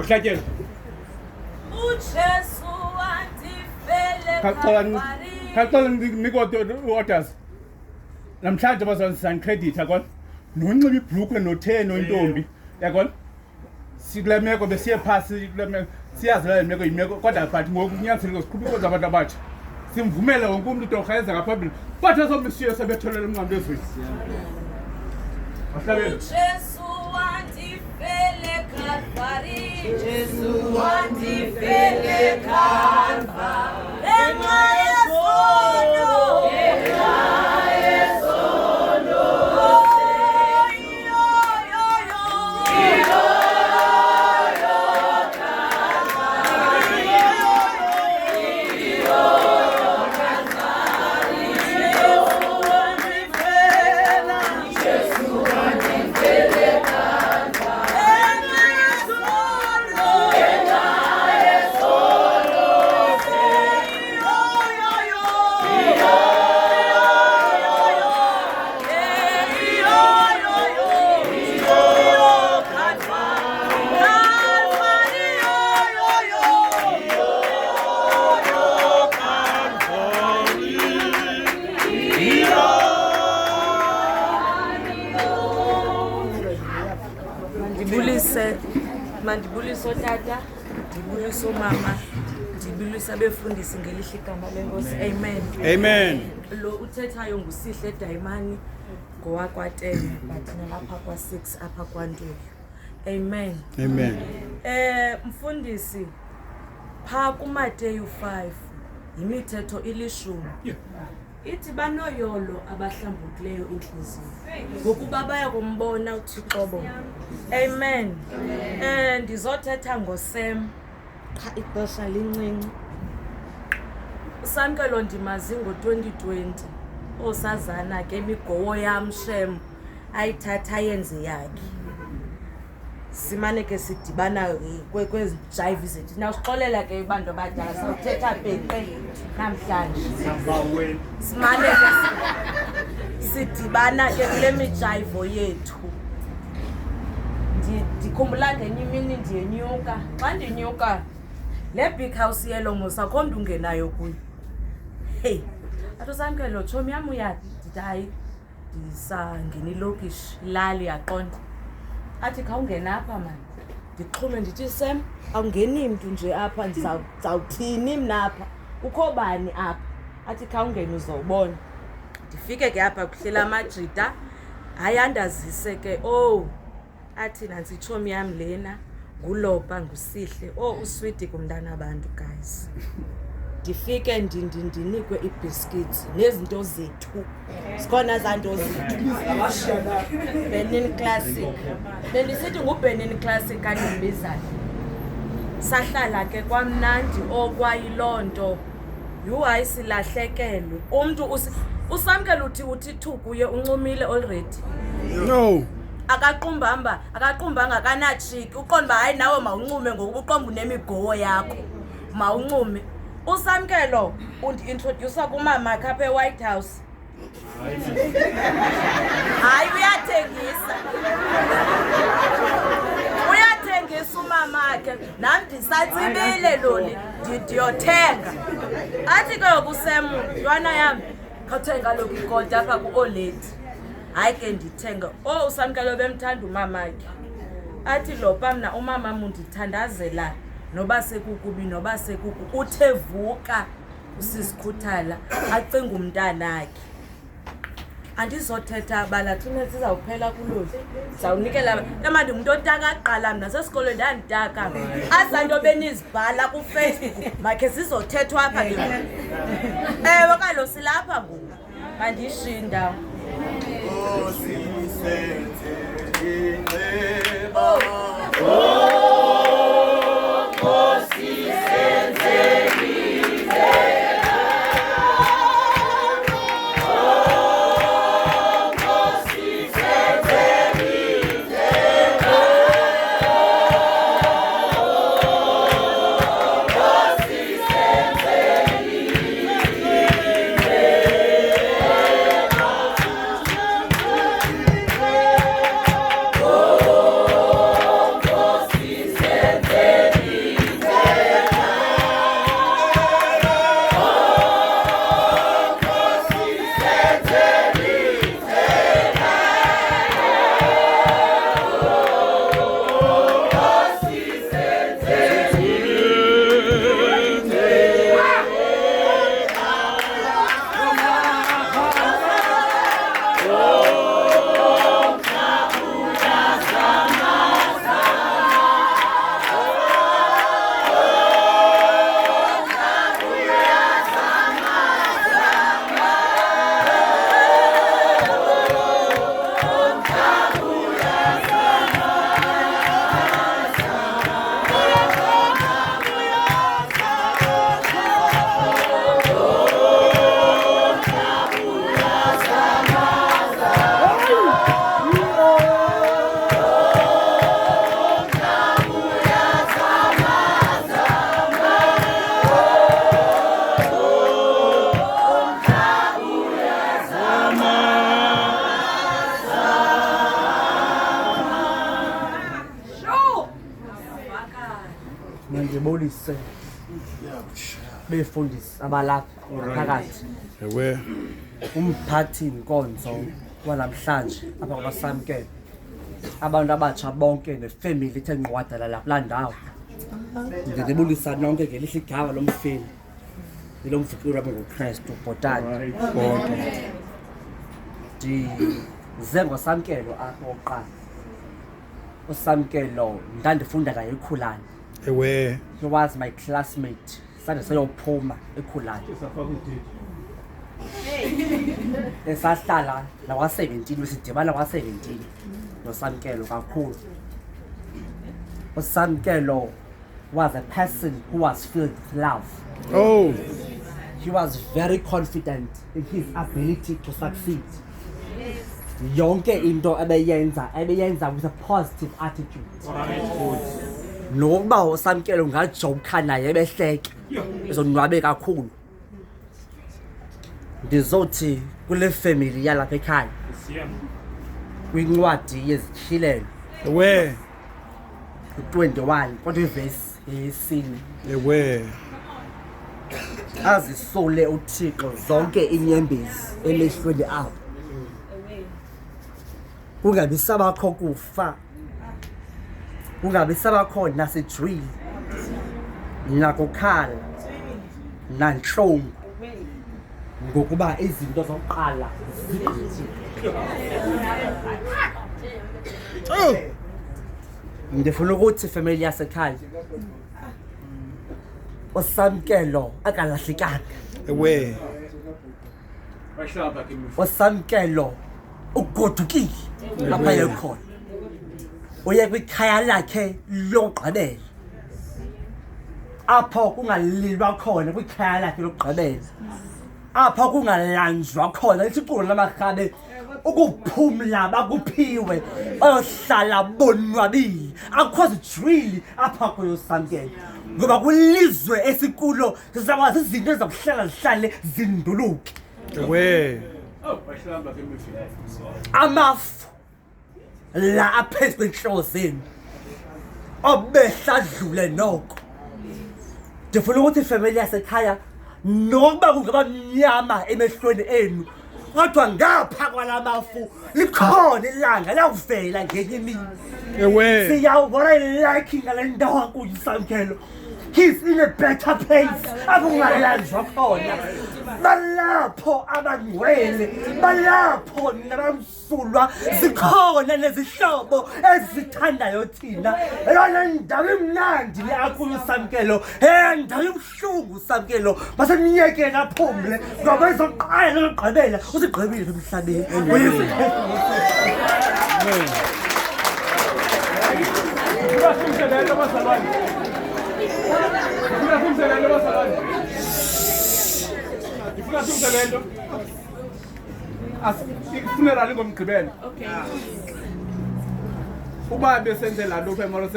Mahlatyela. UJesu wandifele Kaqala niko-orders. Namhlanje bazazisana credit yakona. Nonxiba ibhrukhwe no-10 nontombi. Yakona. Sikule meko besiye phasi kule meko. Siyazi le meko yimeko kodwa but ngoku kunyanzeleke sikhuphe kodwa abantu abatsha. Simvumele wonke umuntu utorha yenza ngaphambili. Bathe somisiyo sebetholela umnqamdo ezweni. UJesu wandifele Calvari. UJesu wandifele Calvari. Mandibulise otata, ndibulise mama, ndibulise abefundisi ngelihle igama lenkosi. Amen. Amen. Lo uthethayo ngusihle Dayimani ngowakwatene but nalapha kwa6 apha kwaNtuli. Amen. Amen. Mfundisi pha kuMateyu 5 imithetho ilishumi. Ithi banoyolo abahlambukileyo inhliziyo ngokuba baya kumbona uThixo bo. Amen. Ndizothetha ngoSam cha ixesha lincinci. uSamkelo ndimazi ngo2020 osazana ke imigowo yam shem ayithatha yenze yakhe. Simane ke sidibana kwezi jive zethu. Nawusixolela ke abantu abadala sawuthetha bheqe namhlanje. Simane ke sidibana ke kule mijive yethu. Ndikhumbula ngenye imini ndiyenyuka. Xa ndinyuka le big house yelo musa khonto ungenayo kuyo. Hey, athi uSamkelo chomi yam uyathi hayi ndisangena ilokishi lali yaqonda. Athi khawungena apha manje. Ndixhume ndithi Sam awungeni mntu nje apha ndizawuthini mina apha. Ukho bani apha? Athi khawungena uzobona. Ndifike ke apha kuhlela amajida. Ayandazise ke athi nansi ichomi yam lena nguLopa ngusihle usweet kumntana abantu guys. Ndifike ndinikwe ibiscuits nezinto zethu. Sikhona zanto zethu. Benin Classic. Bendisithi nguBenin Classic kandibizayo. Sahlala ke kwamnandi okwayilonto. Hayi silahlekelwe. Umuntu uSamkelo uthi kuye uncumile already. No. Akaqumbanga kanachiki. Uqonda hayi nawe mawuncume ngoba uqomba unemigowo yakho. Mawuncume. uSamkelo undi-introduce kumama kaphe eWhite House. Hayi uyathengisa. Uyathengisa umama akhe. Nami ndisatsibile loli ndiyothenga. Athi ke kuSam yona yami khawuthenga lokhu igold apha ku-Oledi. Hayi ke ndithenga. uSamkelo bemthanda umama akhe. Athi Lopa mina umama mundithandazela noba sekukubi noba sekuku uthevuka usisikhuthala acinga umntana akhe. Andizothetha bala thina sizawuphela kulolu. Zawunikela manje umuntu otakaqala mina sesikolweni ndanditaka. Azanto benizibhala ku Facebook makhe sizothethwa apha ke. Ewe kalo silapha ngoku. Mandishinda. Mandibulise befundisi abalapha phakathi Ewe. umphathi inkonzo wanamhlanje apha kwabasamkelo abantu abatsha bonke nefamily ethe nqwadala lapha la ndawo ndibulisa nonke ngelihle igama lomfeni lomvukeli wami ngoKristu ubhotani bonke ndize ngosamkelo apho oqala usamkelo ndandifunda naye eKhulani. Ewe. He was my classmate. Sande sayophuma eKhulani. Esahlala lawa 17 wesidibana kwa 17 nosamkelo kakhulu. Usamkelo was a person who was filled with love. Oh. He was very confident in his ability to succeed. Yonke into ebeyenza with a positive attitude. Nokuba usamkelo ngajoka naye behleke ezonwabe kakhulu. Ndizothi kule family yalapha ekhaya kwincwadi yezityhilelo Ewe. 21 kodwa iverse yesine Ewe. azisole uThixo zonke inyembezi emehlweni abo kungabi sabakho kufa kungabi sabakho nasedrill nakukhala nanhlungu ngokuba izinto zokuqala ndifuna ukuthi family yasekhaya usamkelo akalahlekanga. Ewe. Usamkelo ugodukile apha yekhona uye kwikhaya lakhe lokugqibela apho kungalilwa khona kwikhaya lakhe lokugqibela apho kungalanjwa khona isiqulu lamarhabe ukuphumla bakuphiwe ohlala bonwabile akho drill apha kuyo usamkelo ngoba kulizwe esikulo sizakwazi izinto ezakuhlala zihlale zinduluke. Ewe. Amafu la aphezu kwenhloko zenu obehladlule noko ndifuna ukuthi ifamily yasekhaya nokuba kungaba mnyama emehlweni enu kodwa ngapha kwalamafu likhona ilanga liyavela ngenye imini. Ewe. Siyawubona like ngale ndawo kuyisamkelo. He's in a better place apho kungalanjwa khona balapho abangcwele balapho nabamsulwa zikhona nezihlobo ezithandayo thina yona ndawo imnandi le akuyo usamkelo ndawo ebuhlungu usamkelo basemnyekeni aphumle ngoba ezoqala lokugqibela usigqibile emhlabeni. Ifuna kumselelo. Funeral ngomgqibelo. Okay. Uba besenzela lokho emaro